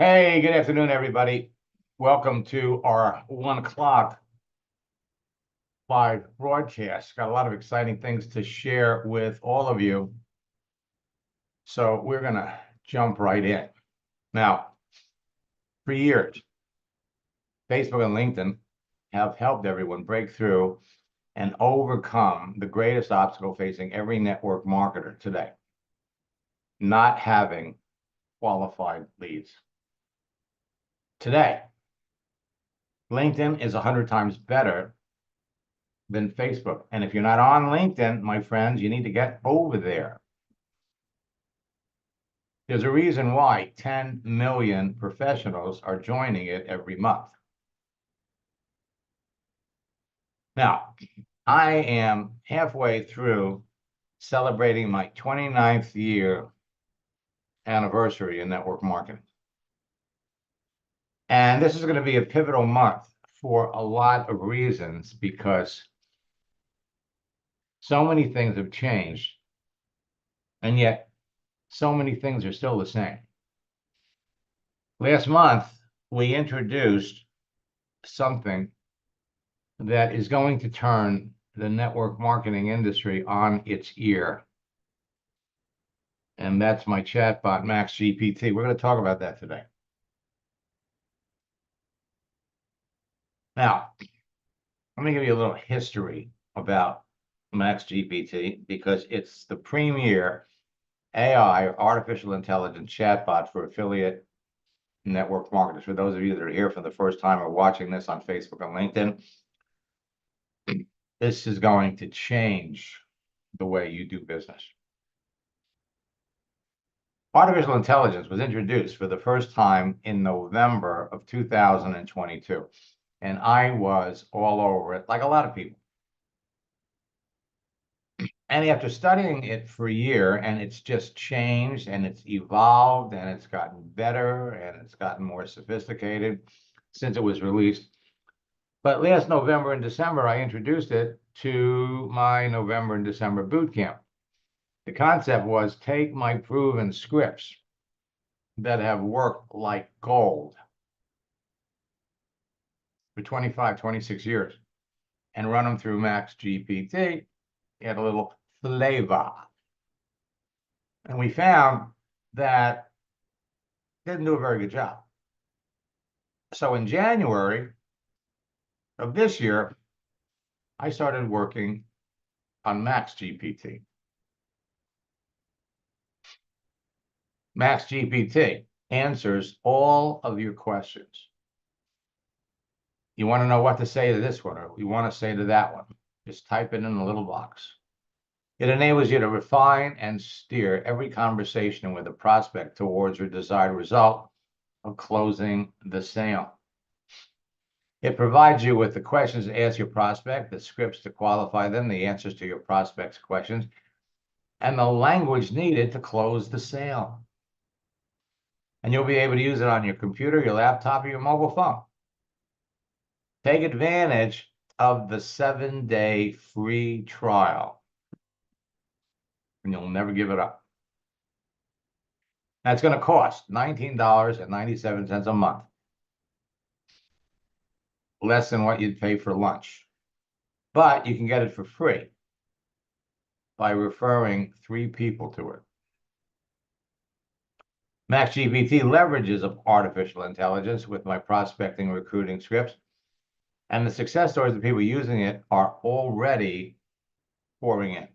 Hey, good afternoon, everybody. Welcome to our 1 o'clock live broadcast. Got a lot of exciting things to share with all of you. So we're going to jump right in. Now, for years, Facebook and LinkedIn have helped everyone break through and overcome the greatest obstacle facing every network marketer today: not having qualified leads. Today, LinkedIn is 100 times better than Facebook. And if you're not on LinkedIn, my friends, you need to get over there. There's a reason why 10 million professionals are joining it every month. Now, I am halfway through celebrating my 29th year anniversary in network marketing. And this is going to be a pivotal month for a lot of reasons, because so many things have changed, and yet so many things are still the same. Last month, we introduced something that is going to turn the network marketing industry on its ear. And that's my chatbot, Max GPT. We're going to talk about that today. Now, let me give you a little history about Max GPT, because it's the premier AI, artificial intelligence chatbot for affiliate network marketers. For those of you that are here for the first time or watching this on Facebook and LinkedIn, this is going to change the way you do business. Artificial intelligence was introduced for the first time in November of 2022, and I was all over it, like a lot of people. And after studying it for a year, and it's just changed, and it's evolved, and it's gotten better, and it's gotten more sophisticated since it was released. But last November and December, I introduced it to my November and December boot camp. The concept was take my proven scripts that have worked like gold for 25, 26 years and run them through Max GPT, add a little flavor. And we found that it didn't do a very good job. So in January of this year, I started working on Max GPT. Max GPT answers all of your questions. You want to know what to say to this one, or you want to say to that one, just type it in a little box. It enables you to refine and steer every conversation with a prospect towards your desired result of closing the sale. It provides you with the questions to ask your prospect, the scripts to qualify them, the answers to your prospect's questions, and the language needed to close the sale. And you'll be able to use it on your computer, your laptop, or your mobile phone. Take advantage of the 7-day free trial, and you'll never give it up. That's going to cost $19.97 a month, less than what you'd pay for lunch. But you can get it for free by referring 3 people to it. Max GPT leverages artificial intelligence with my prospecting recruiting scripts, and the success stories of people using it are already pouring in.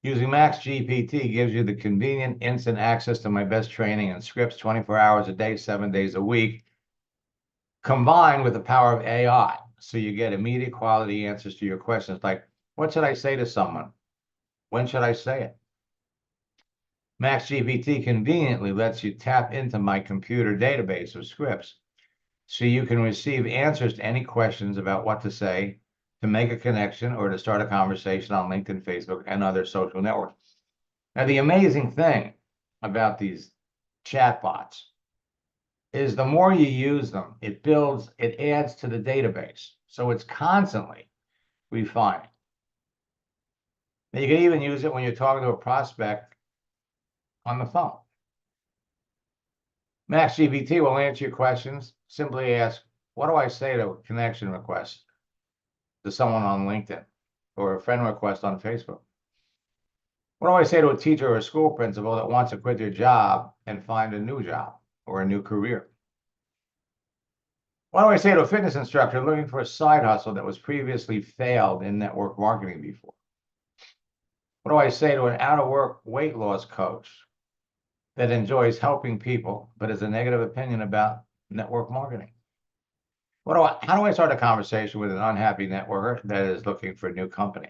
Using Max GPT gives you the convenient, instant access to my best training and scripts 24 hours a day, 7 days a week, combined with the power of AI. So you get immediate quality answers to your questions like, what should I say to someone? When should I say it? Max GPT conveniently lets you tap into my computer database of scripts, so you can receive answers to any questions about what to say, to make a connection, or to start a conversation on LinkedIn, Facebook, and other social networks. Now, the amazing thing about these chatbots is the more you use them, it adds to the database. So it's constantly refining. Now, you can even use it when you're talking to a prospect on the phone. Max GPT will answer your questions. Simply ask, what do I say to a connection request to someone on LinkedIn or a friend request on Facebook? What do I say to a teacher or a school principal that wants to quit their job and find a new job or a new career? What do I say to a fitness instructor looking for a side hustle that was previously failed in network marketing before? What do I say to an out-of-work weight loss coach that enjoys helping people but has a negative opinion about network marketing? How do I start a conversation with an unhappy networker that is looking for a new company?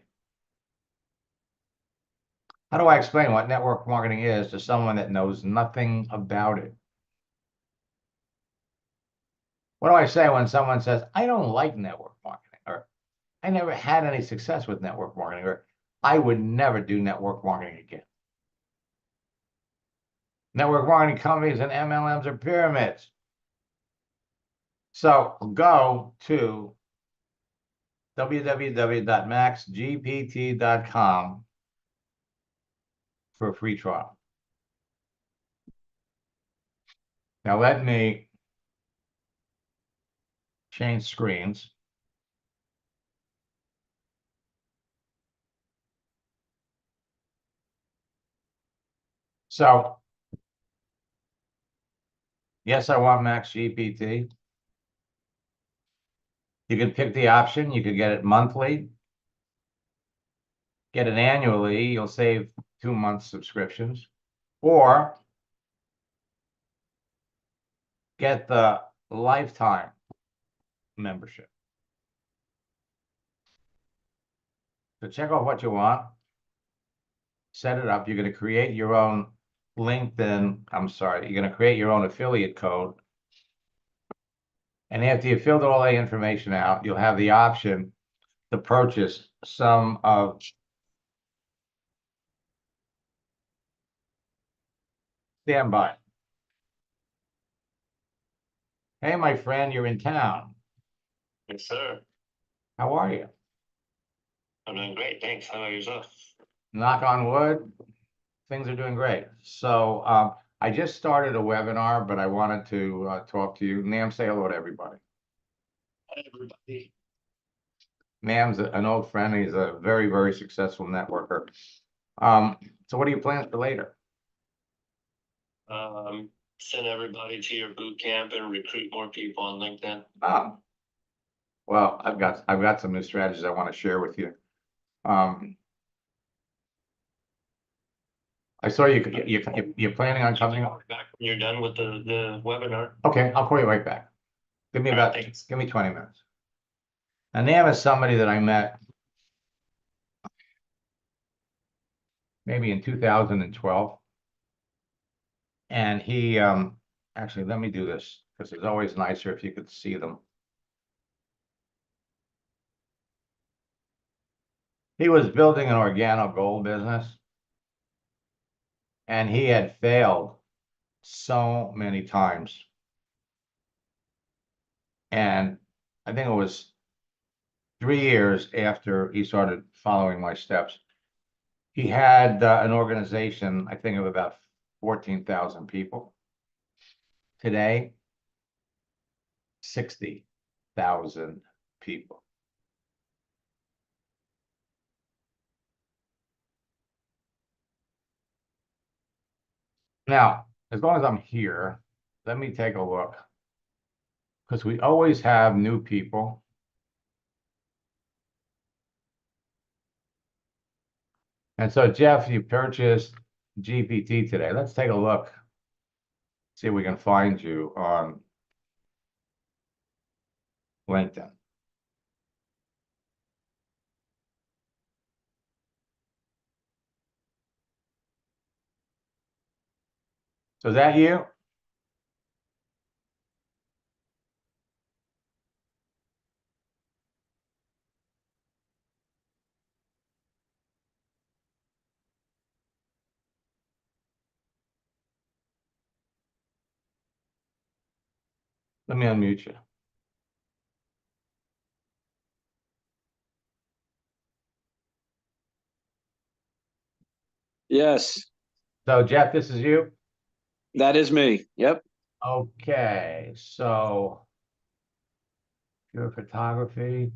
How do I explain what network marketing is to someone that knows nothing about it? What do I say when someone says, I don't like network marketing, or I never had any success with network marketing, or I would never do network marketing again? Network marketing companies and MLMs are pyramids. So go to www.maxgpt.com for a free trial. Now let me change screens. So yes, I want Max GPT. You can pick the option. You could get it monthly, get it annually. You'll save 2 month subscriptions, or get the lifetime membership. So check out what you want, set it up. You're going to create your own LinkedIn. You're going to create your own affiliate code. And after you filled all the information out, you'll have the option to purchase some of standby. Hey, my friend, you're in town. Yes, sir. How are you? I'm doing great. Thanks. How about yourself? Knock on wood, things are doing great. So I just started a webinar, but I wanted to talk to you. Nam, say hello to everybody. Hi, everybody. Nam's an old friend. He's a very, very successful networker. So what are your plans for later? Send everybody to your boot camp and recruit more people on LinkedIn. Well, I've got some new strategies I want to share with you. I saw you're planning on coming. Back when you're done with the webinar. Okay, I'll call you right back. Give me give me 20 minutes. And Nam is somebody that I met maybe in 2012. And he actually, let me do this because it's always nicer if you could see them. He was building an organo gold business, and he had failed so many times. And I think it was 3 years after he started following my steps, he had an organization, I think, of about 14,000 people. Today, 60,000 people. Now, as long as I'm here, let me take a look, because we always have new people. And so, Jeff, you purchased GPT today. Let's take a look, see if we can find you on LinkedIn. So is that you? Let me unmute you. Yes, So, Jeff, this is you? that is me. Yep. Okay, so pure photography.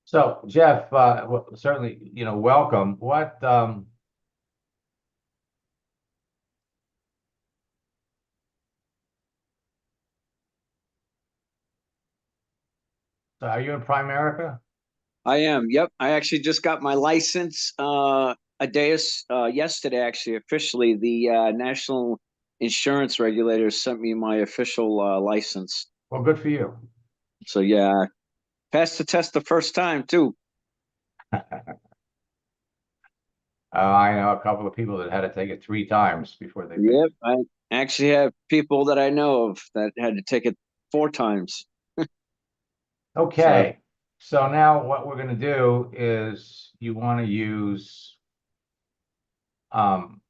So Jeff, certainly, welcome. So are you in Primerica? I am. Yep. I actually just got my license a day yesterday, actually, officially. The National Insurance Regulators sent me my official license. Well, good for you. So yeah, passed the test the first time too. I know a couple of people that had to take it 3 times before they Yep. finished. I actually have people that I know of that had to take it 4 times. So Okay, so now what we're going to do is you want to use, um,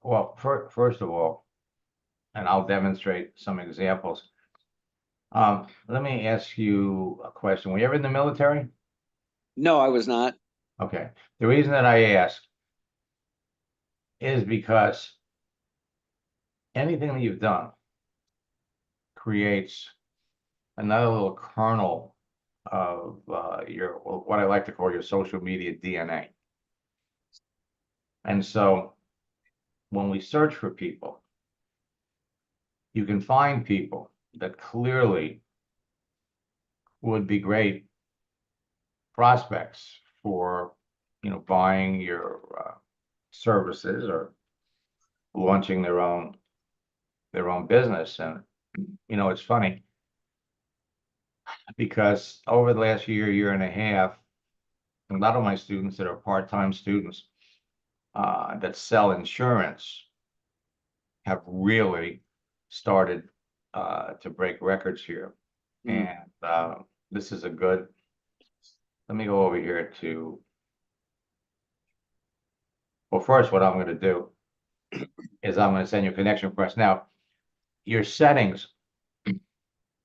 well, first of all, and I'll demonstrate some examples. Let me ask you a question. Were you ever in the military? no, I was not. Okay. The reason that I ask is because anything that you've done creates another little kernel of what I like to call your social media DNA. And so when we search for people, you can find people that clearly would be great prospects for, buying your services or launching their own business. And it's funny because over the last year and a half, a lot of my students that are part-time students that sell insurance have really started to break records here. Mm. And this is a good, let me go over here to, well, first, what I'm going to do is I'm going to send you a connection request. Now, your settings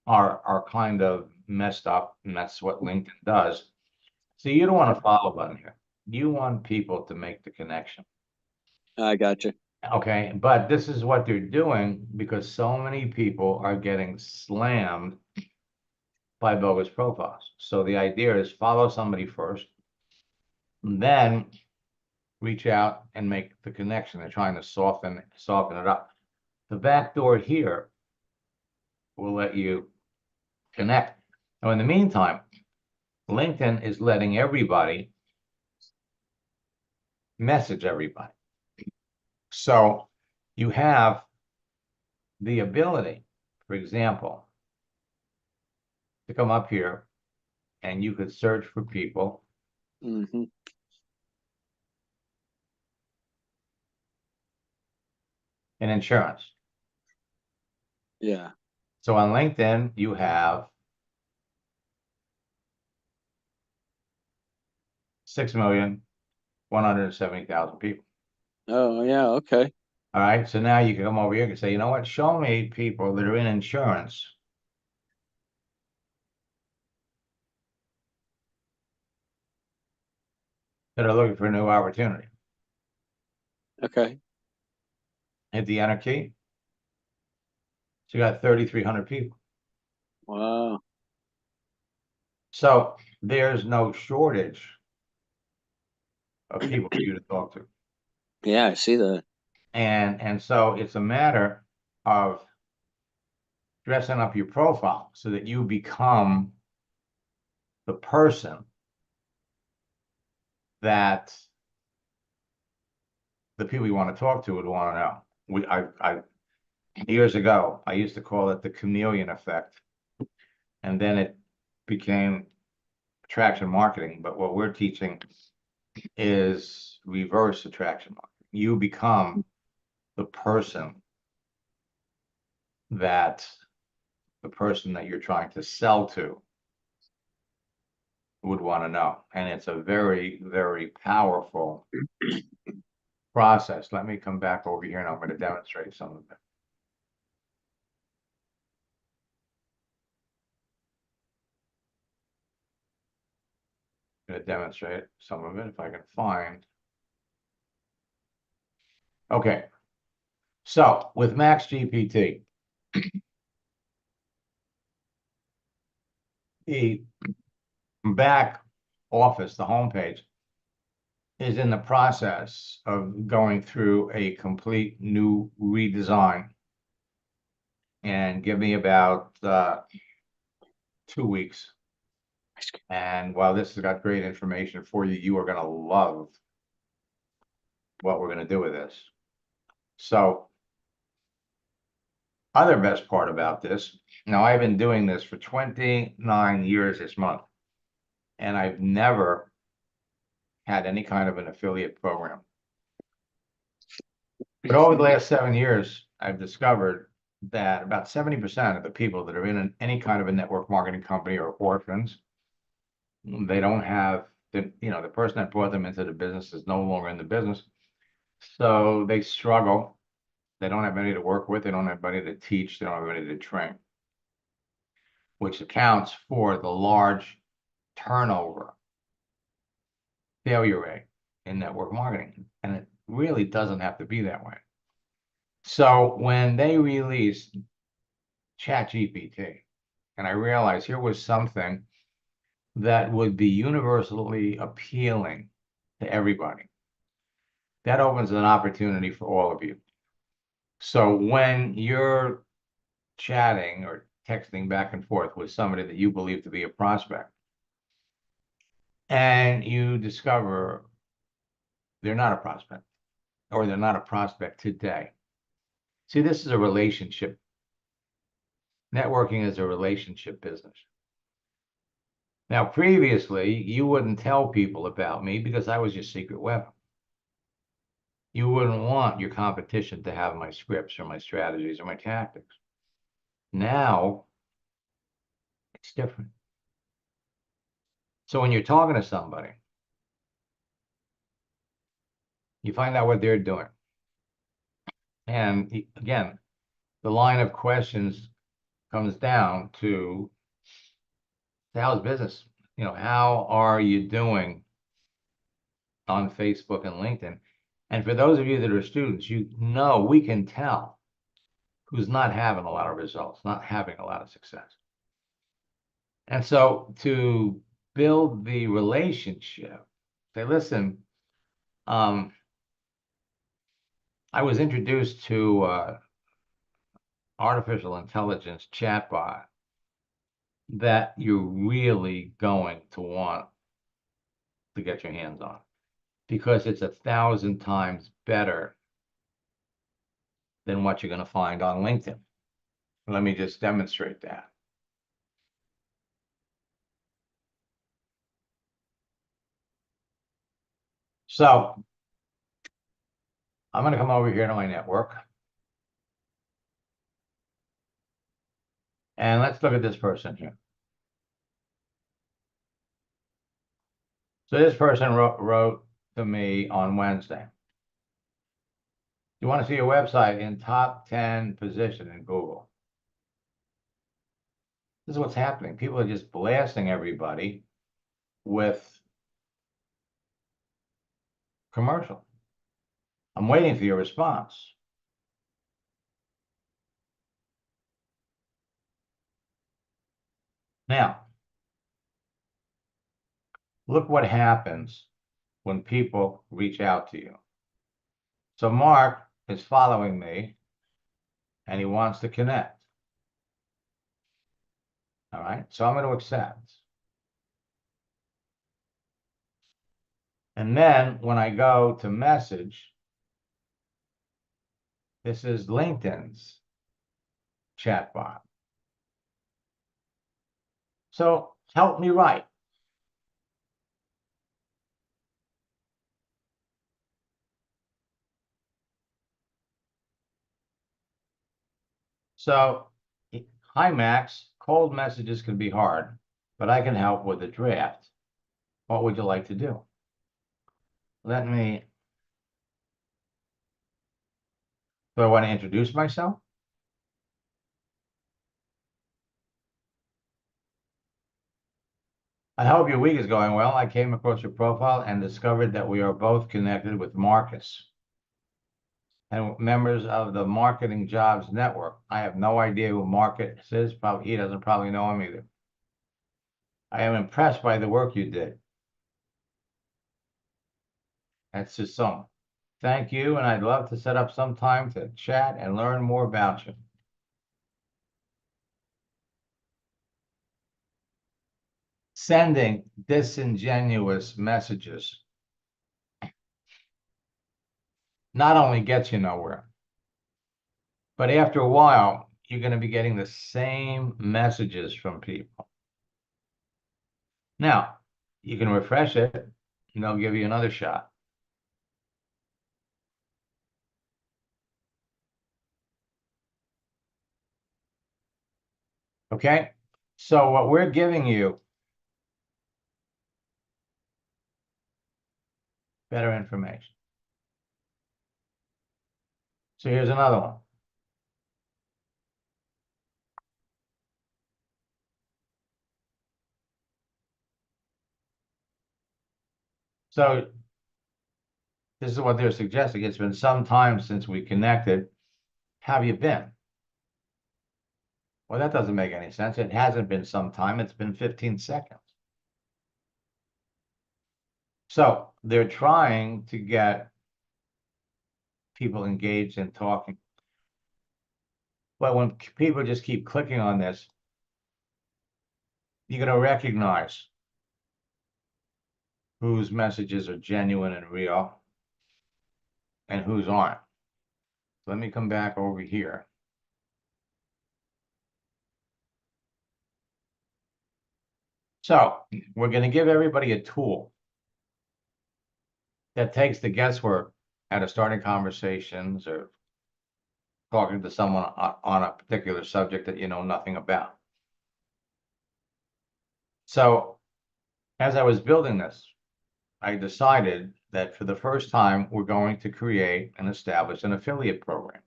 are kind of messed up, and that's what LinkedIn does. So you don't want a follow button here. You want people to make the connection. I gotcha. Okay, but this is what they're doing because so many people are getting slammed by bogus profiles. So the idea is follow somebody first, and then reach out and make the connection. They're trying to soften it up. The back door here will let you connect. Now, in the meantime, LinkedIn is letting everybody message everybody. So you have the ability, for example, to come up here and you could search for people Hmm. in insurance. Yeah. So on LinkedIn, you have 6,170,000 people. Oh yeah. Okay. All right. So now you can come over here and say, you know what? Show me people that are in insurance that are looking for a new opportunity. Okay. Hit the enter key. So you got 3,300 people. Wow. So there's no shortage of people for you to talk to. Yeah, I see that. And so it's a matter of dressing up your profile so that you become the person that the people you want to talk to would want to know. Years ago, I used to call it the chameleon effect, and then it became attraction marketing. But what we're teaching is reverse attraction marketing. You become the person that you're trying to sell to would want to know. And it's a very, very powerful process. Let me come back over here and I'm going to demonstrate some of it. I'm going to demonstrate some of it if I can find. Okay. So with Max GPT, the back office, the homepage, is in the process of going through a complete new redesign. And give me about 2 weeks. And while this has got great information for you, you are going to love what we're going to do with this. So, other best part about this, now I've been doing this for 29 years this month, and I've never had any kind of an affiliate program. But over the last 7 years, I've discovered that about 70% of the people that are in any kind of a network marketing company are orphans. They don't have the person that brought them into the business is no longer in the business. So they struggle. They don't have anybody to work with. They don't have anybody to teach. They don't have anybody to train, which accounts for the large turnover failure rate in network marketing. And it really doesn't have to be that way. So when they released ChatGPT, and I realized here was something that would be universally appealing to everybody, that opens an opportunity for all of you. So when you're chatting or texting back and forth with somebody that you believe to be a prospect, and you discover they're not a prospect, or they're not a prospect today. See, this is a relationship. Networking is a relationship business. Now, previously, you wouldn't tell people about me because I was your secret weapon. You wouldn't want your competition to have my scripts or my strategies or my tactics. Now, it's different. So when you're talking to somebody, you find out what they're doing. And again, the line of questions comes down to how's business? How are you doing on Facebook and LinkedIn? And for those of you that are students, we can tell who's not having a lot of results, not having a lot of success. And so to build the relationship, say, listen, I was introduced to artificial intelligence chatbot that you're really going to want to get your hands on, because it's 1,000 times better than what you're going to find on LinkedIn. Let me just demonstrate that. So I'm going to come over here to my network. And let's look at this person here. So this person wrote to me on Wednesday. You want to see a website in top 10 position in Google. This is what's happening. People are just blasting everybody with commercial. I'm waiting for your response. Now, look what happens when people reach out to you. So Mark is following me and he wants to connect. All right, so I'm going to accept. And then when I go to message, this is LinkedIn's chatbot. So help me write. So, hi Max, cold messages can be hard, but I can help with a draft. What would you like to do? Let me Do I want to introduce myself? I hope your week is going well. I came across your profile and discovered that we are both connected with Marcus and members of the Marketing Jobs Network. I have no idea who Marcus is. Probably he doesn't probably know him either. I am impressed by the work you did. That's just some. Thank you, and I'd love to set up some time to chat and learn more about you. Sending disingenuous messages not only gets you nowhere, but after a while, you're going to be getting the same messages from people. Now, you can refresh it, and they'll give you another shot. Okay, so what we're giving you, better information. So here's another one. So this is what they're suggesting. It's been some time since we connected. How have you been? Well, that doesn't make any sense. It hasn't been some time. It's been 15 seconds. So they're trying to get people engaged in talking. But when people just keep clicking on this, you're going to recognize whose messages are genuine and real and whose aren't. So let me come back over here. So we're going to give everybody a tool that takes the guesswork out of starting conversations or talking to someone on a particular subject that you know nothing about. So as I was building this, I decided that for the first time, we're going to create and establish an affiliate program.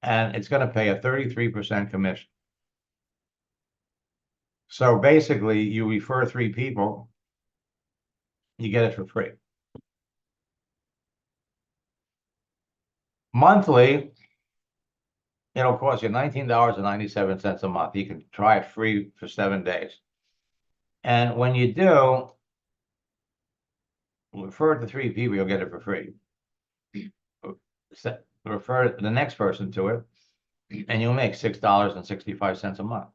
And it's going to pay a 33% commission. So basically, you refer 3 people, you get it for free. Monthly, it'll cost you $19.97 a month. You can try it free for 7 days. And when you do, refer to 3 people, you'll get it for free. Refer the next person to it, and you'll make $6.65 a month.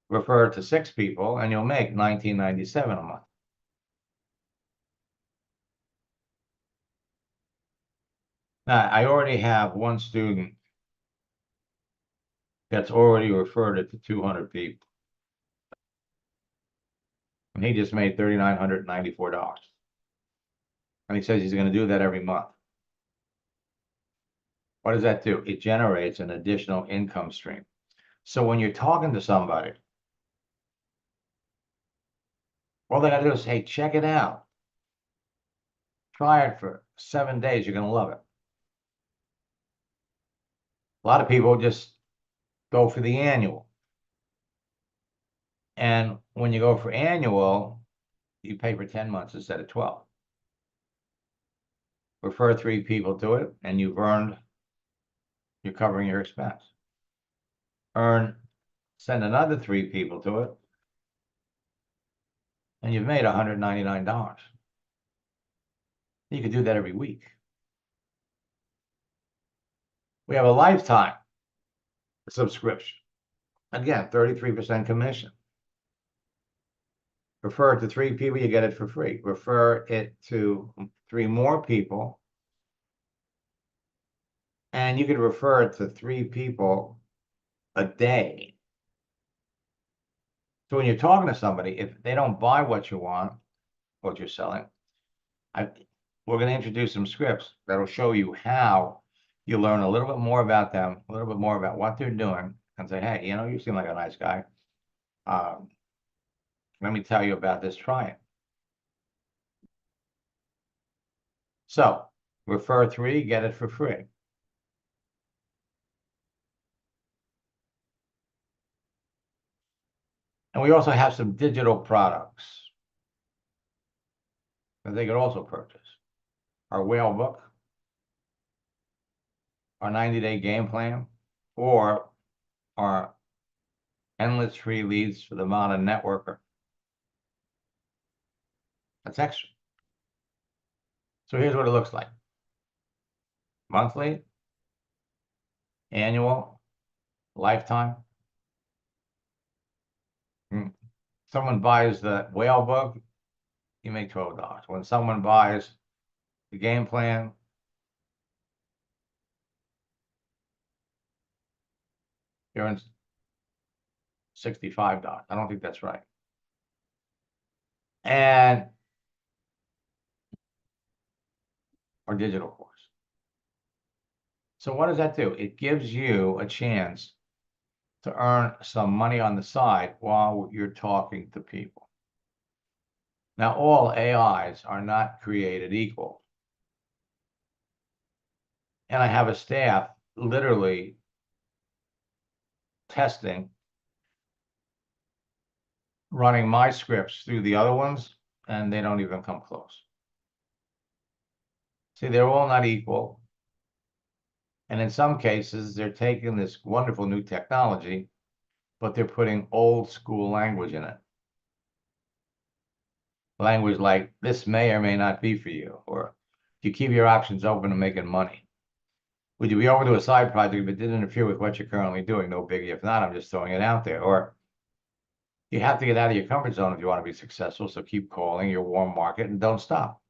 Refer to 6 people, and you'll make $19.97 a month. Now, I already have one student that's already referred it to 200 people. And he just made $3,994. And he says he's going to do that every month. What does that do? It generates an additional income stream. So when you're talking to somebody, all they got to do is, hey, check it out. Try it for 7 days. You're going to love it. A lot of people just go for the annual. And when you go for annual, you pay for 10 months instead of 12. Refer 3 people to it, and you're covering your expense. Send another 3 people to it, and you've made $199. You could do that every week. We have a lifetime subscription. Again, 33% commission. Refer it to 3 people, you get it for free. Refer it to 3 more people, and you could refer it to 3 people a day. So when you're talking to somebody, if they don't buy what you want, what you're selling, we're going to introduce some scripts that'll show you how you learn a little bit more about them, a little bit more about what they're doing, and say, hey, you know, you seem like a nice guy. Let me tell you about this. Try it. So Refer 3, get it for free. And we also have some digital products that they could also purchase. Our whale book, our 90-day game plan, or our endless free leads for the modern networker. That's extra. So here's what it looks like. Monthly, annual, lifetime. Someone buys the whale book, you make $12. When someone buys the game plan, you earn $65. I don't think that's right. And our digital course. So what does that do? It gives you a chance to earn some money on the side while you're talking to people. Now, all AIs are not created equal. And I have a staff literally testing, running my scripts through the other ones, and they don't even come close. See, they're all not equal. And in some cases, they're taking this wonderful new technology, but they're putting old school language in it. Language like, this may or may not be for you, or you keep your options open to making money. Would you be open to a side project if it didn't interfere with what you're currently doing? No biggie. If not, I'm just throwing it out there. Or you have to get out of your comfort zone if you want to be successful. So keep calling your warm market and don't stop.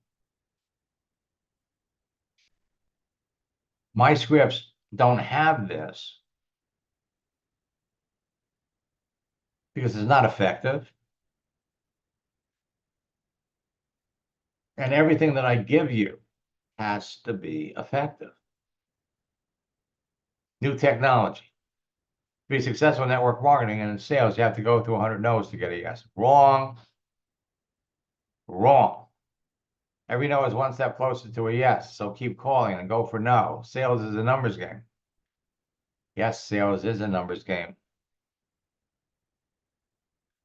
My scripts don't have this because it's not effective. And everything that I give you has to be effective. New technology. To be successful in network marketing and in sales, you have to go through 100 no's to get a yes. Wrong. Wrong. Every no is one step closer to a yes, so keep calling and go for no. Sales is a numbers game. Yes, sales is a numbers game,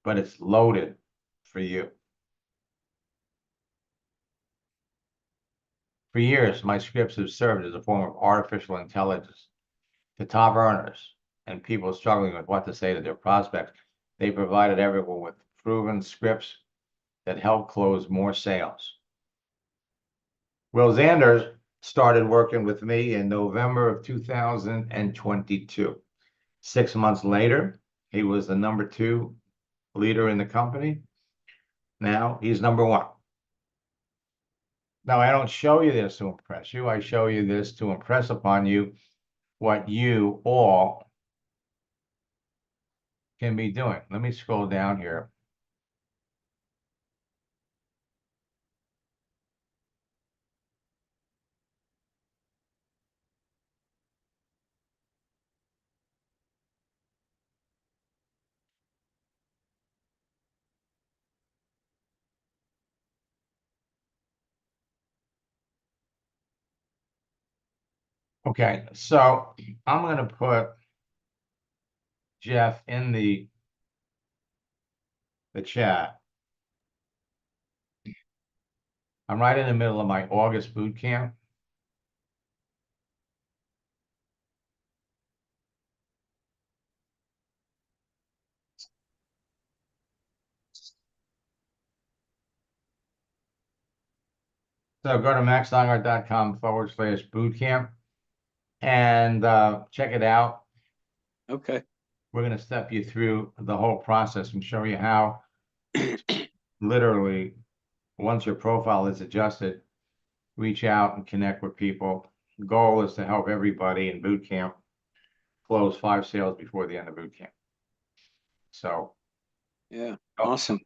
but it's loaded for you. For years, my scripts have served as a form of artificial intelligence to top earners and people struggling with what to say to their prospects. They provided everyone with proven scripts that help close more sales. Will Zanders started working with me in November of 2022. 6 months later, he was the number 2 leader in the company. Now he's number 1. Now, I don't show you this to impress you. I show you this to impress upon you what you all can be doing. Let me scroll down here. Okay, so I'm going to put Jeff in the chat. I'm right in the middle of my August boot camp. So go to maxlongart.com/bootcamp and check it out. Okay. We're going to step you through the whole process and show you how literally, once your profile is adjusted, reach out and connect with people. The goal is to help everybody in boot camp close 5 sales before the end of boot camp. So Yeah, awesome.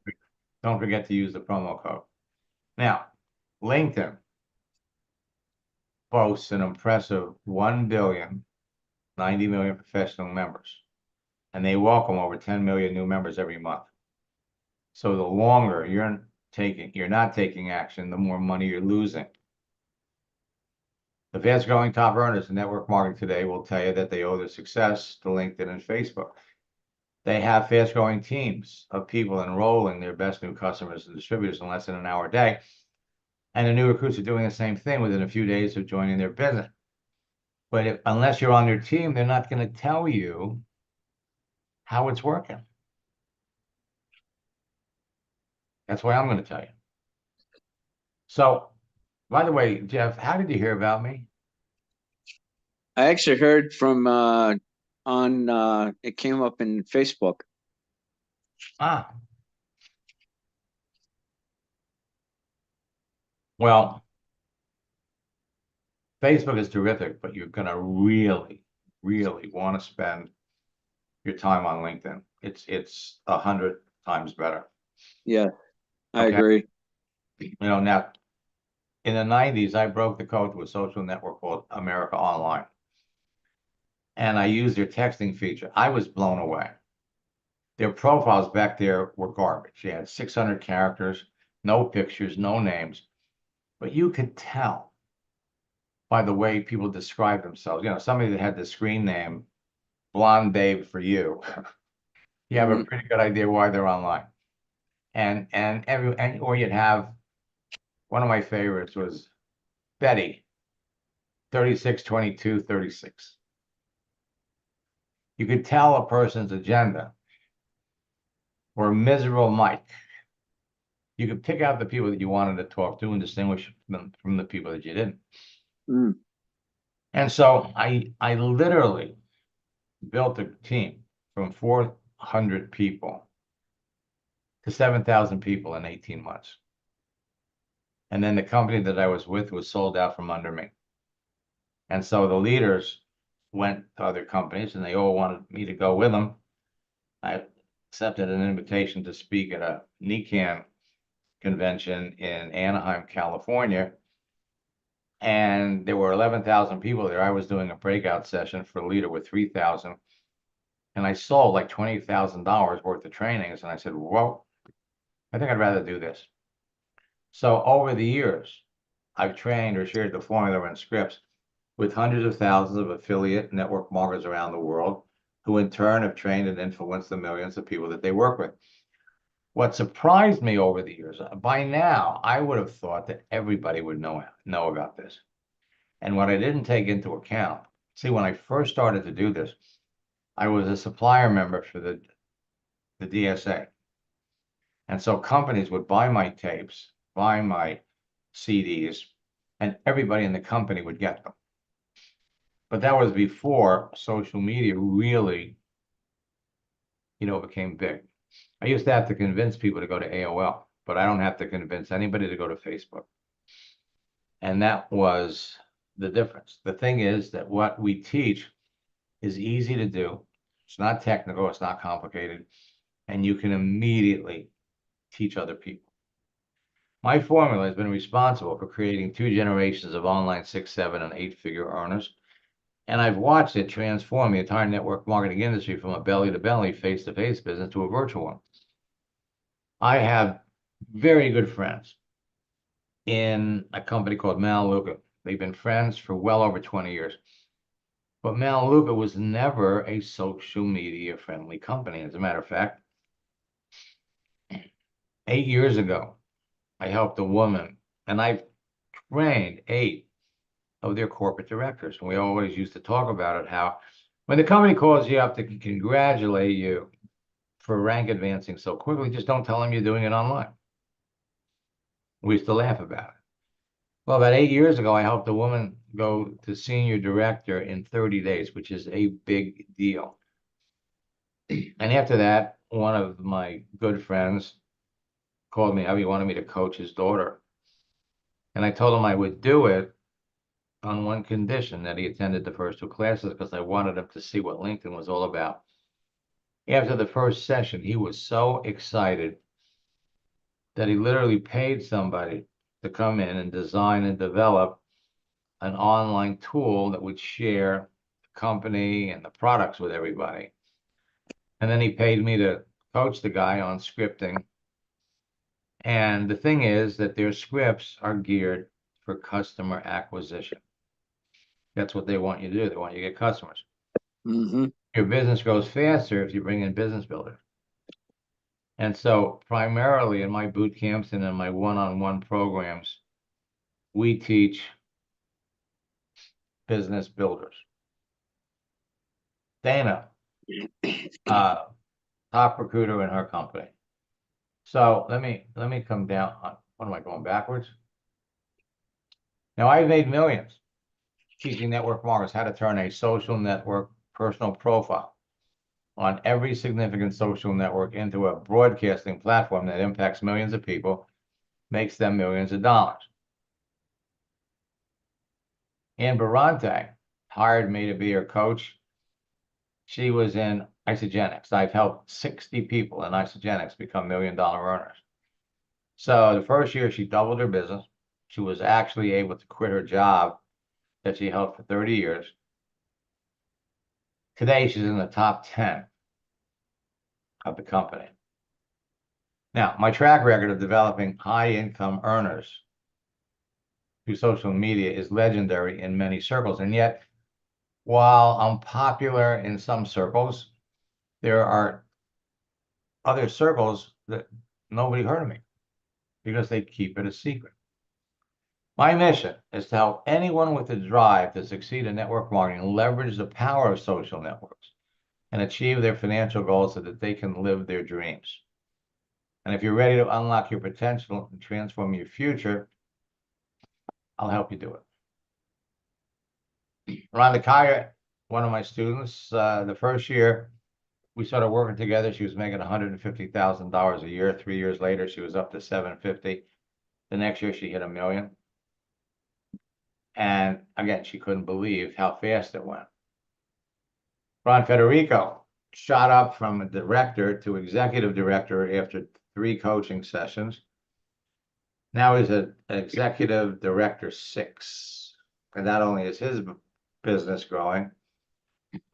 Don't forget to use the promo code. Now, LinkedIn boasts an impressive 1,090 million professional members, and they welcome over 10 million new members every month. So the longer you're not taking action, the more money you're losing. The fast growing top earners in network marketing today will tell you that they owe their success to LinkedIn and Facebook. They have fast growing teams of people enrolling their best new customers and distributors in less than an hour a day. And the new recruits are doing the same thing within a few days of joining their business. But unless you're on their team, they're not going to tell you how it's working. That's why I'm going to tell you. So, by the way, Jeff, how did you hear about me? I actually heard from it came up in Facebook. Ah. Well, Facebook is terrific, but you're going to really, really want to spend your time on LinkedIn. It's 100 times better. Yeah, I Okay. agree. Now in the 90s, I broke the code to a social network called America Online. And I used their texting feature. I was blown away. Their profiles back there were garbage. They had 600 characters, no pictures, no names. But you could tell by the way people describe themselves. Somebody that had the screen name, Blonde Babe for you. You have a pretty good idea why they're online. Or you'd have, one of my favorites was Betty, 36, 22, 36. You could tell a person's agenda. Or Miserable Mike. You could pick out the people that you wanted to talk to and distinguish them from the people that you didn't. And so I literally built a team from 400 people to 7,000 people in 18 months. And then the company that I was with was sold out from under me. And so the leaders went to other companies and they all wanted me to go with them. I accepted an invitation to speak at a NECAN convention in Anaheim, California. And there were 11,000 people there. I was doing a breakout session for a leader with 3,000. And I sold like $20,000 worth of trainings. And I said, well, I think I'd rather do this. So over the years, I've trained or shared the formula and scripts with hundreds of thousands of affiliate network marketers around the world, who in turn have trained and influenced the millions of people that they work with. What surprised me over the years, by now, I would have thought that everybody would know about this. And what I didn't take into account, see, when I first started to do this, I was a supplier member for the DSA. And so companies would buy my tapes, buy my CDs, and everybody in the company would get them. But that was before social media really, became big. I used to have to convince people to go to AOL, but I don't have to convince anybody to go to Facebook. And that was the difference. The thing is that what we teach is easy to do. It's not technical, it's not complicated, and you can immediately teach other people. My formula has been responsible for creating 2 generations of online 6, 7, and 8-figure earners. And I've watched it transform the entire network marketing industry from a belly-to-belly, face-to-face business to a virtual one. I have very good friends in a company called Melaleuca. They've been friends for well over 20 years. But Melaleuca was never a social media friendly company. As a matter of fact, 8 years ago, I helped a woman, and I've trained 8 of their corporate directors. And we always used to talk about it, how when the company calls you up to congratulate you for rank advancing so quickly, just don't tell them you're doing it online. We used to laugh about it. Well, about 8 years ago, I helped a woman go to senior director in 30 days, which is a big deal. And after that, one of my good friends called me up. He wanted me to coach his daughter. And I told him I would do it on one condition, that he attended the first 2 classes, because I wanted him to see what LinkedIn was all about. After the first session, he was so excited that he literally paid somebody to come in and design and develop an online tool that would share the company and the products with everybody. And then he paid me to coach the guy on scripting. And the thing is that their scripts are geared for customer acquisition. That's what they want you to do. They want you to get customers. Mm-hmm. Your business grows faster if you bring in business builders. And so primarily in my boot camps and in my one-on-one programs, we teach business builders. Dana, top recruiter in her company. So let me come down on, what am I going backwards? Now I've made millions teaching network marketers how to turn a social network personal profile on every significant social network into a broadcasting platform that impacts millions of people, makes them millions of dollars. Ann Barante hired me to be her coach. She was in Isagenix. I've helped 60 people in Isagenix become $1 million earners. So the first year she doubled her business. She was actually able to quit her job that she held for 30 years. Today she's in the top 10 of the company. Now, my track record of developing high-income earners through social media is legendary in many circles. And yet, while I'm popular in some circles, there are other circles that nobody heard of me because they keep it a secret. My mission is to help anyone with the drive to succeed in network marketing leverage the power of social networks and achieve their financial goals so that they can live their dreams. And if you're ready to unlock your potential and transform your future, I'll help you do it. Rhonda Kaya, one of my students, the first year we started working together, she was making $150,000 a year. 3 years later, she was up to $750,000. The next year, she hit $1 million. And again, she couldn't believe how fast it went. Ron Federico shot up from a director to executive director after 3 coaching sessions. Now he's an executive director 6. And not only is his business growing,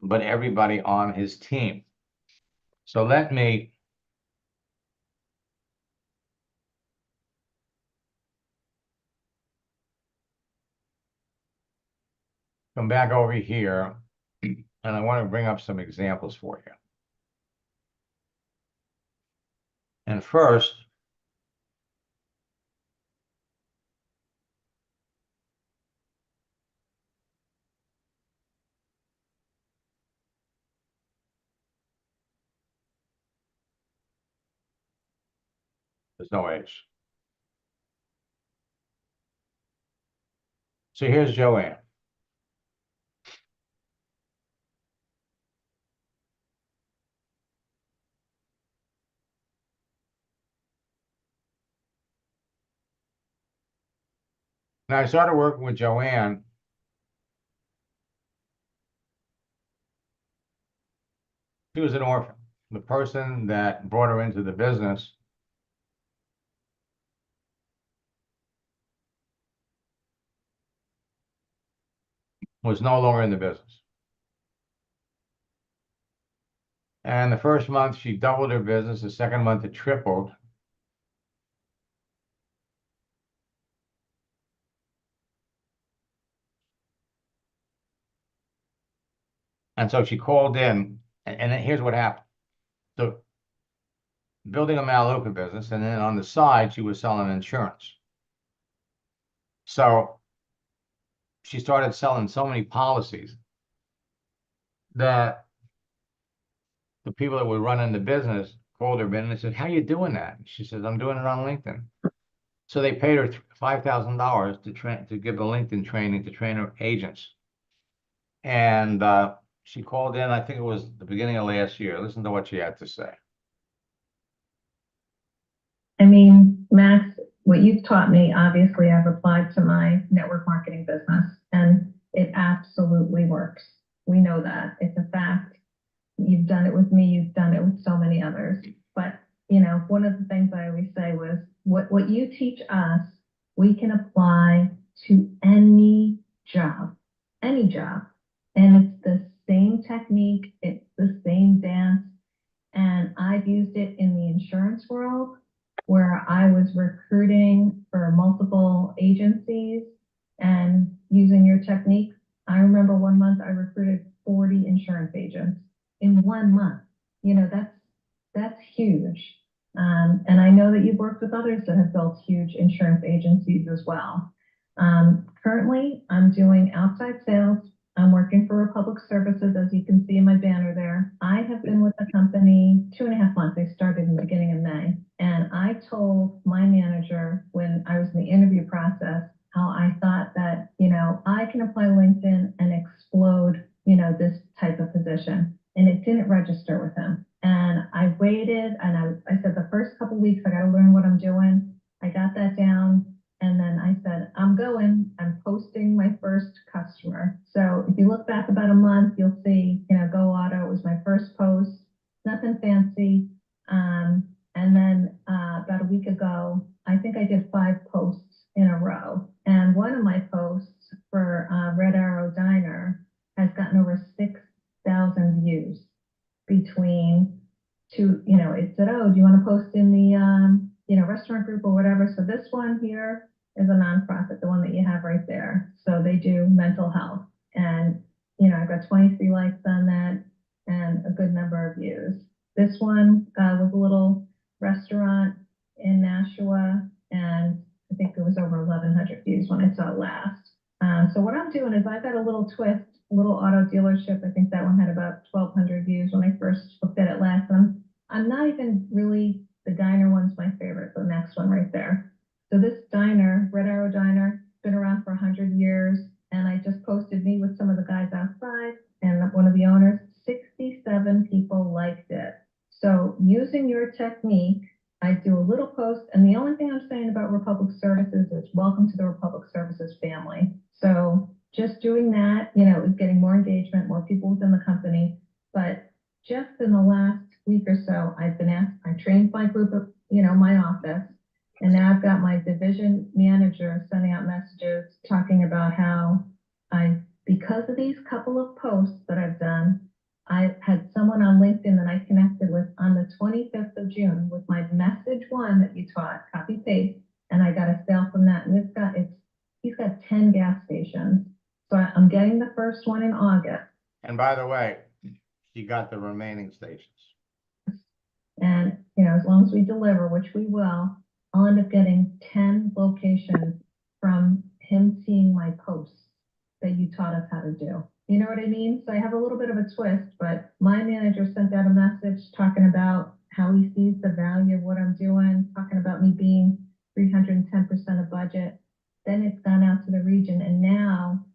but everybody on his team. So let me come back over here, and I want to bring up some examples for you. And first, there's no H. So here's Joanne. Now I started working with Joanne. She was an orphan. The person that brought her into the business was no longer in the business. And the first month she doubled her business. The second month it tripled. And so she called in, and then here's what happened. So building a Melaleuca business, and then on the side, she was selling insurance. So she started selling so many policies that the people that were running the business called her in and said, "How are you doing that?" She says, "I'm doing it on LinkedIn." So they paid her $5,000 to give the LinkedIn training to train her agents. And she called in, I think it was the beginning of last year. Listen to what she had to say. I mean, Max, what you've taught me, obviously I've applied to my network marketing business and it absolutely works. We know that. It's a fact. You've done it with me. You've done it with so many others. But, you know, one of the things I always say was what you teach us, we can apply to any job. And it's the same technique. It's the same dance. And I've used it in the insurance world where I was recruiting for multiple agencies and using your techniques. I remember one month I recruited 40 insurance agents in 1 month. You know, that's huge. And I know that you've worked with others that have built huge insurance agencies as well. Currently, I'm doing outside sales. I'm working for Republic Services, as you can see in my banner there. I have been with the company 2.5 months. I started in the beginning of May. And I told my manager when I was in the interview process how I thought that, you know, I can apply LinkedIn and explode, you know, this type of position. And it didn't register with him. And I waited and I said the first couple of weeks, I got to learn what I'm doing. I got that down. And then I said, I'm posting my first customer. So if you look back about a month, you'll see, you know, Go Auto was my first post, nothing fancy. And then about a week ago, I think I did 5 posts in a row. And one of my posts for Red Arrow Diner has gotten over 6,000 views between two, you know, it said, oh, do you want to post in the, you know, restaurant group or whatever? So this one here is a nonprofit, the one that you have right there. So they do mental health. And, you know, I've got 23 likes on that and a good number of views. This one was a little restaurant in Nashua, and I think it was over 1,100 views when I saw it last. So what I'm doing is I've got a little twist, a little auto dealership. I think that one had about 1,200 views when I first looked at it last. I'm not even really, the diner one's my favorite, the next one right there. So this diner, Red Arrow Diner, been around for 100 years. And I just posted me with some of the guys outside and one of the owners, 67 people liked it. So using your technique, I do a little post, and the only thing I'm saying about Republic Services is welcome to the Republic Services family. So just doing that, you know, is getting more engagement, more people within the company. But just in the last week or so, I've been asked, I trained my group of, you know, my office, and now I've got my division manager sending out messages talking about how because of these couple of posts that I've done, I had someone on LinkedIn that I connected with on the 25th of June with my message one that you taught, copy paste, and I got a sale from that. And he's got 10 gas stations. So I'm getting the first one in August. And by the way, she got the remaining stations. And, you know, as long as we deliver, which we will, I'll end up getting 10 locations from him seeing my posts that you taught us how to do. You know what I mean? So I have a little bit of a twist, but my manager sent out a message talking about how he sees the value of what I'm doing, talking about me being 310% of budget. Then it's gone out to the region, and now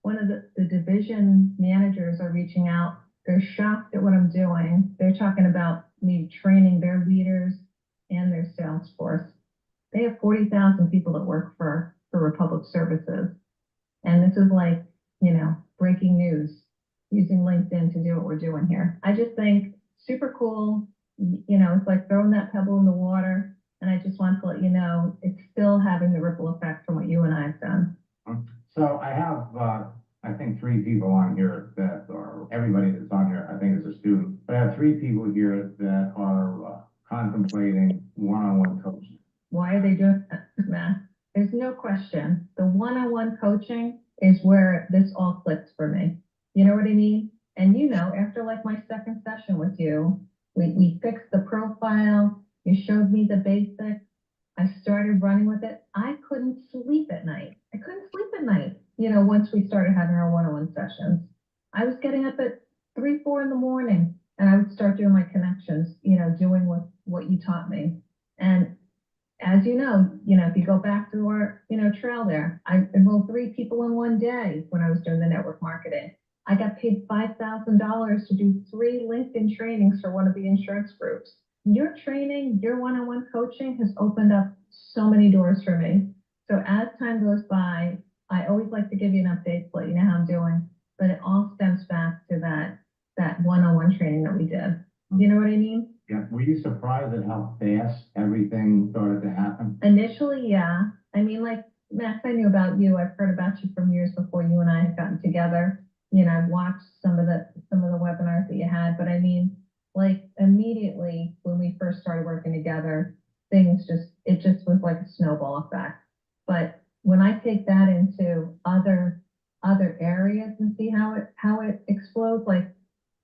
one of the division managers are reaching out. They're shocked at what I'm doing. They're talking about me training their leaders and their sales force. They have 40,000 people that work for Republic Services. And this is like, you know, breaking news, using LinkedIn to do what we're doing here. I just think super cool. You know, it's like throwing that pebble in the water. And I just want to let you know, it's still having the ripple effect from what you and I have done. So I have, I think 3 people on here that are, everybody that's on here, I think is a student. But I have 3 people here that are contemplating one-on-one coaching. Why are they doing that, Matt? There's no question. The one-on-one coaching is where this all clicks for me. You know what I mean? And you know, after like my second session with you, we fixed the profile. You showed me the basics. I started running with it. I couldn't sleep at night. You know, once we started having our one-on-one sessions, I was getting up at 3, 4 in the morning, and I would start doing my connections, you know, doing what you taught me. And as you know, if you go back to our, you know, trail there, I enrolled 3 people in one day when I was doing the network marketing. I got paid $5,000 to do 3 LinkedIn trainings for one of the insurance groups. Your training, your one-on-one coaching has opened up so many doors for me. So as time goes by, I always like to give you an update to let you know how I'm doing, but it all stems back to that one-on-one training that we did. You know what I mean? Yeah. Were you surprised at how fast everything started to happen? Initially, yeah. I mean, like, Max, I knew about you. I've heard about you from years before you and I had gotten together. You know, I've watched some of the webinars that you had, but I mean, like, immediately when we first started working together, it just was like a snowball effect. But when I take that into other other areas and see how it explodes. Like,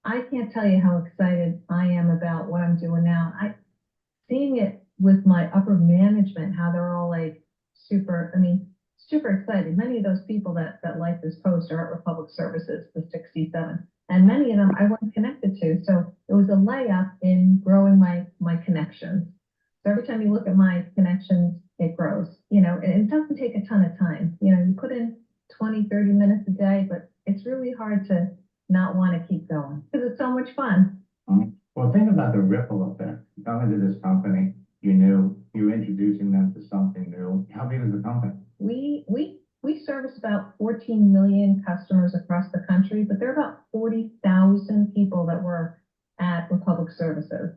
I can't tell you how excited I am about what I'm doing now. Seeing it with my upper management, how they're all like super excited. Many of those people that like this post are at Republic Services, the 67. And many of them I wasn't connected to. So it was a layup in growing my connections. So every time you look at my connections, it grows, and it doesn't take a ton of time. You put in 20, 30 minutes a day, but it's really hard to not want to keep going because it's so much fun. Well, think about the ripple effect. Coming to this company, you're introducing them to something new. How big is the company? We service about 14 million customers across the country, but there are about 40,000 people that work at Republic Services.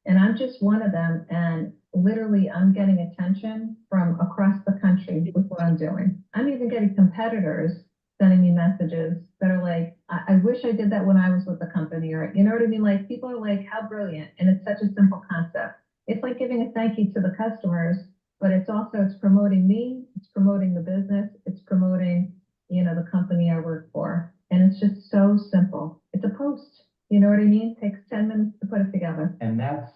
And I'm just one of them, and literally I'm getting attention from across the country with what I'm doing. I'm even getting competitors sending me messages that are like, I wish I did that when I was with the company, or you know what I mean? Like, people are like, how brilliant. And it's such a simple concept. It's like giving a thank you to the customers, but it's promoting me, it's promoting the business, it's promoting, the company I work for. And it's just so simple. It's a post. You know what I mean? Takes 10 minutes to put it together. And that's,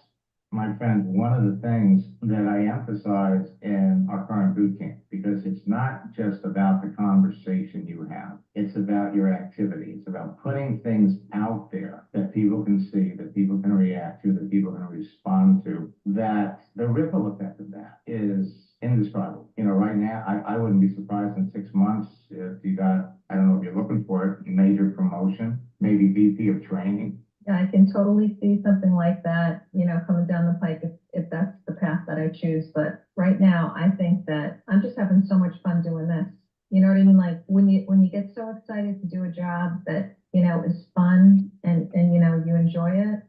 my friend, one of the things that I emphasize in our current boot camp, because it's not just about the conversation you have. It's about your activity. It's about putting things out there that people can see, that people can react to, that people can respond to, that the ripple effect of that is indescribable. Right now, I wouldn't be surprised in 6 months if you got, I don't know if you're looking for it, major promotion, maybe VP of training. Yeah, I can totally see something like that, coming down the pike if that's the path that I choose. But right now, I think that I'm just having so much fun doing this. You know what I mean? Like, when you get so excited to do a job that, is fun and you enjoy it,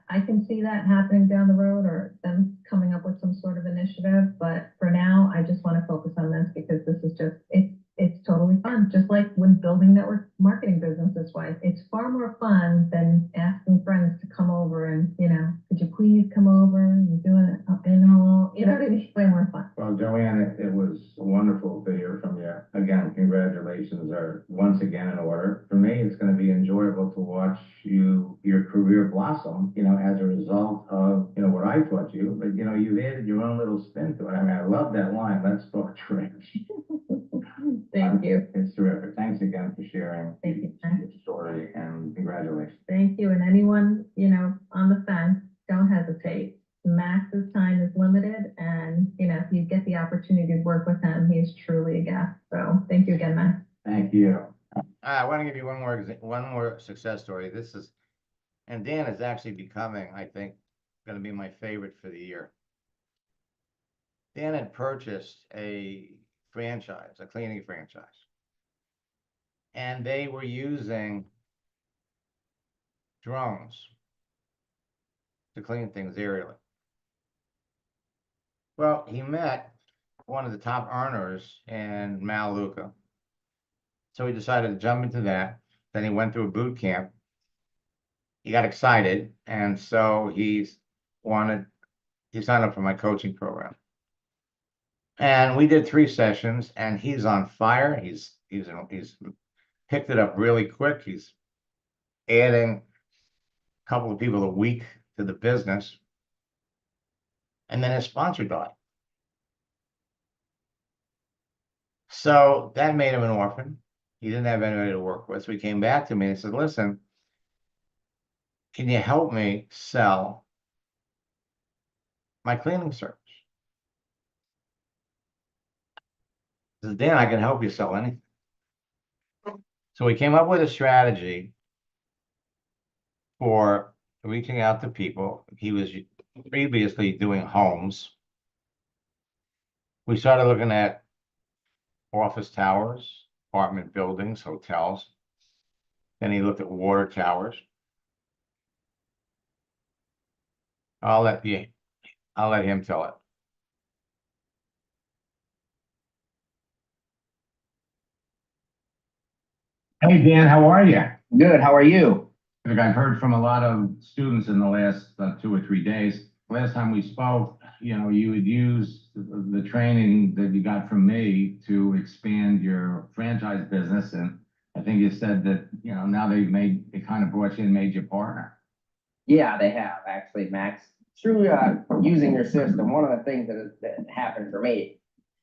I can see that happening down the road, or them coming up with some sort of initiative. But for now, I just want to focus on this because this is just, it's totally fun. Just like when building network marketing businesses wise, it's far more fun than asking friends to come over and, could you please come over? You're doing it up in all, you know what I mean? Way more fun. Well, Joanne, it was wonderful to hear from you. Again, congratulations are once again in order. For me, it's going to be enjoyable to watch your career blossom, as a result of, what I taught you. But, you've added your own little spin to it. I mean, I love that line. Let's talk tricks. Thank you. It's terrific. Thanks again for sharing Thank you. your story, and congratulations. Thank you. And anyone, on the fence, don't hesitate. Max's time is limited, and if you get the opportunity to work with him, he is truly a guest. So thank you again, Max. Thank you. I want to give you one more success story. And Dan is actually becoming, I think, going to be my favorite for the year. Dan had purchased a franchise, a cleaning franchise, and they were using drones to clean things aerially. Well, he met one of the top earners in Melaleuca, so he decided to jump into that. Then he went through a boot camp. He got excited, and so he signed up for my coaching program. And we did 3 sessions, and he's on fire. He's picked it up really quick. He's adding a couple of people a week to the business. And then his sponsor died. So that made him an orphan. He didn't have anybody to work with. So he came back to me and said, listen, can you help me sell my cleaning service? I said, Dan, I can help you sell anything. So we came up with a strategy for reaching out to people. He was previously doing homes. We started looking at office towers, apartment buildings, hotels. Then he looked at water towers. I'll let him tell it. Hey, Dan, how are you? Good. How are you? Look, I've heard from a lot of students in the last 2 or 3 days. Last time we spoke, you know, you would use the training that you got from me to expand your franchise business. And I think you said that, you know, now they kind of brought you and made you partner. Yeah, they have actually, Max. Through using your system, one of the things that happened for me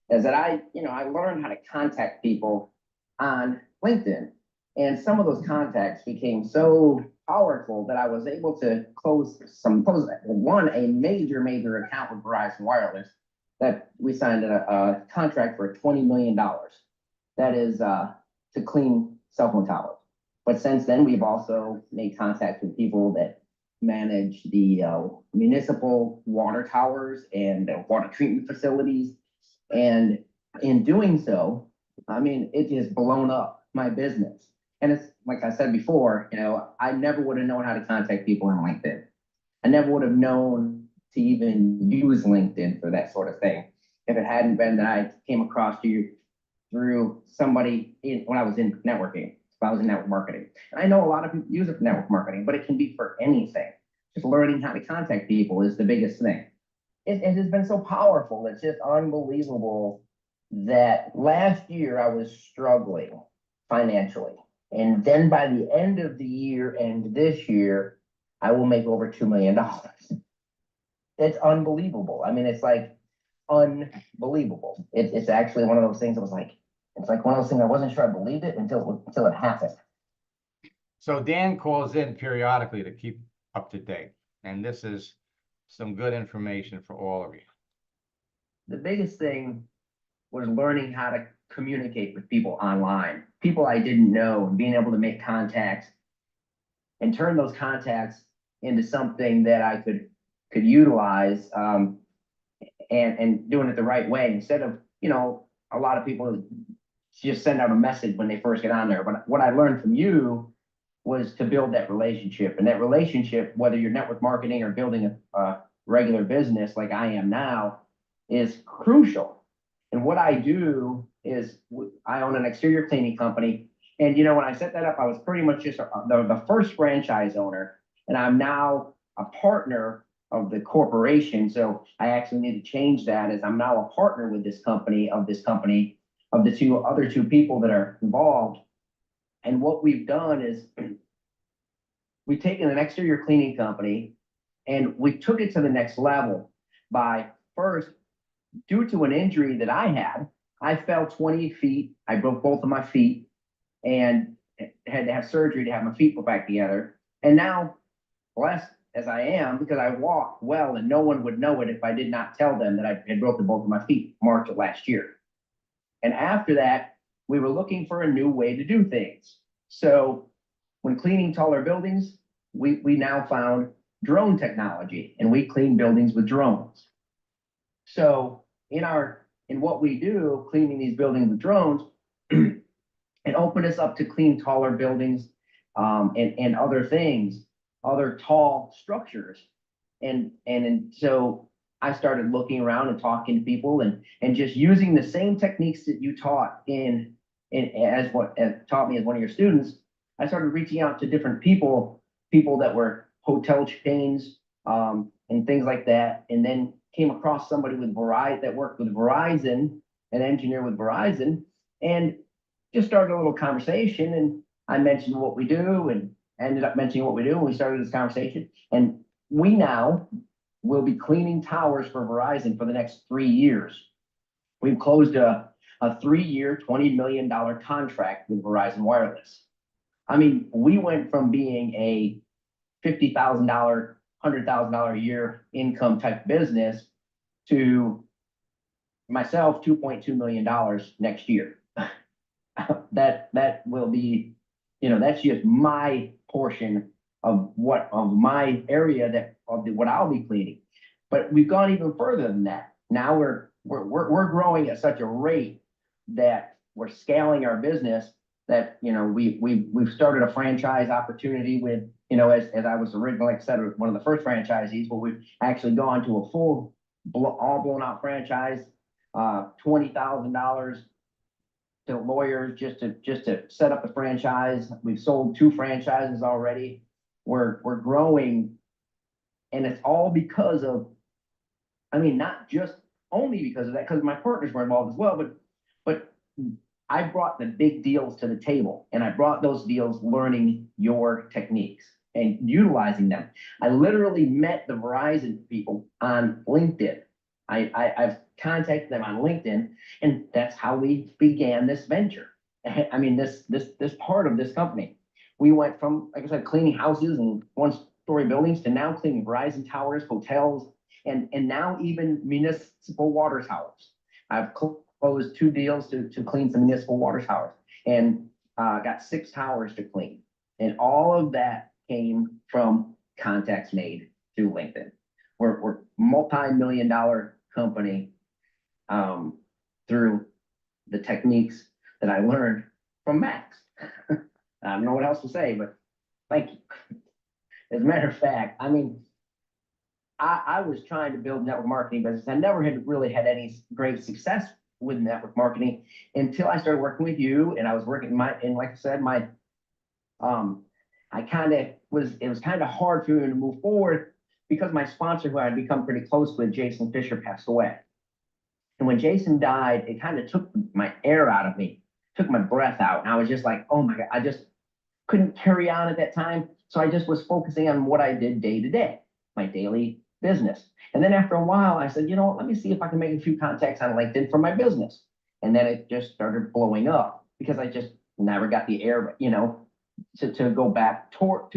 is that I learned how to contact people on LinkedIn. And some of those contacts became so powerful that I was able to close a major account with Verizon Wireless that we signed a contract for $20 million. That is to clean cell phone towers. But since then, we've also made contact with people that manage the municipal water towers and water treatment facilities. And in doing so, I mean, it has blown up my business. And it's like I said before, you know, I never would have known how to contact people on LinkedIn. I never would have known to even use LinkedIn for that sort of thing if it hadn't been that I came across you through somebody when I was in networking, if I was in network marketing. And I know a lot of people use it for network marketing, but it can be for anything. Just learning how to contact people is the biggest thing. It has been so powerful. It's just unbelievable that last year I was struggling financially. And then by the end of the year and this year, I will make over $2 million. It's unbelievable. I mean, it's like unbelievable. It's actually one of those things that was like, it's like one of those things I wasn't sure I believed it until it happened. So Dan calls in periodically to keep up to date. And this is some good information for all of you. The biggest thing was learning how to communicate with people online, people I didn't know, and being able to make contacts and turn those contacts into something that I could utilize and doing it the right way instead of, you know, a lot of people just send out a message when they first get on there. But what I learned from you was to build that relationship, and that relationship, whether you're network marketing or building a regular business like I am now, is crucial. And what I do is I own an exterior cleaning company. And, you know, when I set that up, I was pretty much just the first franchise owner. And I'm now a partner of the corporation. So I actually need to change that as I'm now a partner with this company, of the other two people that are involved. And what we've done is we've taken an exterior cleaning company and we took it to the next level by first, due to an injury that I had, I fell 20 feet. I broke both of my feet and had to have surgery to have my feet put back together. And now, blessed as I am, because I walk well and no one would know it if I did not tell them that I had broken both of my feet March of last year. And after that, we were looking for a new way to do things. So when cleaning taller buildings, we now found drone technology, and we clean buildings with drones. So in what we do, cleaning these buildings with drones, it opened us up to clean taller buildings and other things, other tall structures. And so I started looking around and talking to people and just using the same techniques that you taught as taught me as one of your students. I started reaching out to different people that were hotel chains and things like that, and then came across somebody with Verizon that worked with Verizon, an engineer with Verizon, and just started a little conversation. And I mentioned what we do and ended up mentioning what we do. And we started this conversation, and we now will be cleaning towers for Verizon for the next 3 years. We've closed a 3-year, $20 million contract with Verizon Wireless. I mean, we went from being a $50,000, $100,000 a year income type business to myself, $2.2 million next year. That will be, you know, that's just my portion of my area of what I'll be cleaning. But we've gone even further than that. Now we're growing at such a rate that we're scaling our business that, you know, we've started a franchise opportunity with, you know, as I was originally, like I said, one of the first franchisees, but we've actually gone to a full all blown out franchise, $20,000 to lawyers just to set up the franchise. We've sold 2 franchises already. We're growing, and it's all because of I mean, not just only because of that, because my partners were involved as well, but I brought the big deals to the table, and I brought those deals learning your techniques and utilizing them. I literally met the Verizon people on LinkedIn. I've contacted them on LinkedIn, and that's how we began this venture. I mean, this part of this company. We went from, like I said, cleaning houses and one-story buildings to now cleaning Verizon towers, hotels, and now even municipal water towers. I've closed 2 deals to clean some municipal water towers, and got 6 towers to clean. And all of that came from contacts made through LinkedIn. We're multi-million-dollar company through the techniques that I learned from Max. I don't know what else to say, but thank you. As a matter of fact, I mean, I was trying to build network marketing business. I never had really had any great success with network marketing until I started working with you, and I was working and like I said, it was kind of hard for me to move forward because my sponsor, who I had become pretty close with, Jason Fisher, passed away. And when Jason died, it kind of took my air out of me, took my breath out. And I was just like, oh my God, I just couldn't carry on at that time. So I just was focusing on what I did day to day, my daily business. And then after a while, I said, you know what, let me see if I can make a few contacts on LinkedIn for my business. And then it just started blowing up because I just never got the air, you know, to go back to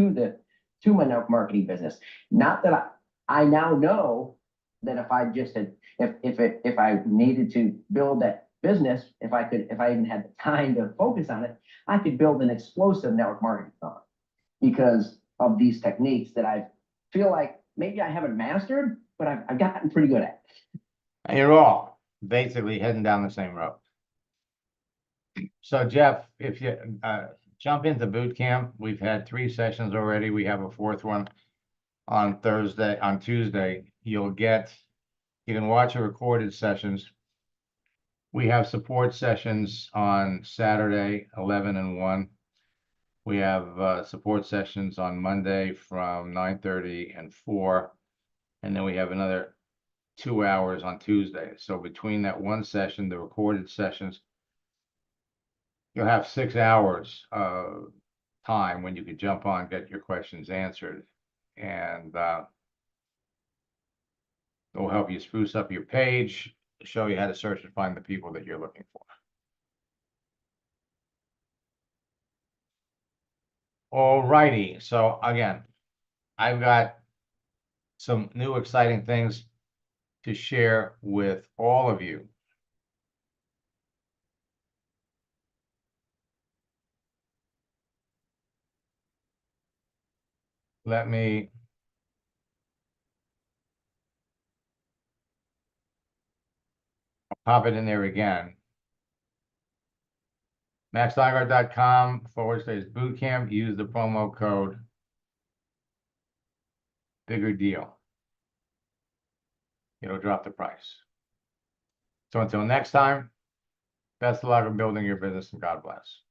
my network marketing business. Not that I now know that if I just had, if I needed to build that business, if I even had the time to focus on it, I could build an explosive network marketing company because of these techniques that I feel like maybe I haven't mastered, but I've gotten pretty good at. And you're all basically heading down the same road. So Jeff, if you jump into boot camp, we've had 3 sessions already. We have a 4th one on Tuesday. You can watch the recorded sessions. We have support sessions on Saturday, 11 and 1. We have support sessions on Monday from 9:30 and 4. And then we have another 2 hours on Tuesday. So between that one session, the recorded sessions, you'll have 6 hours of time when you can jump on, get your questions answered. And it will help you spruce up your page, show you how to search and find the people that you're looking for. All righty. So again, I've got some new exciting things to share with all of you. Let me pop it in there again. MaxLygaard.com/bootcamp. Use the promo code Bigger Deal. It'll drop the price. So until next time, best of luck in building your business and God bless.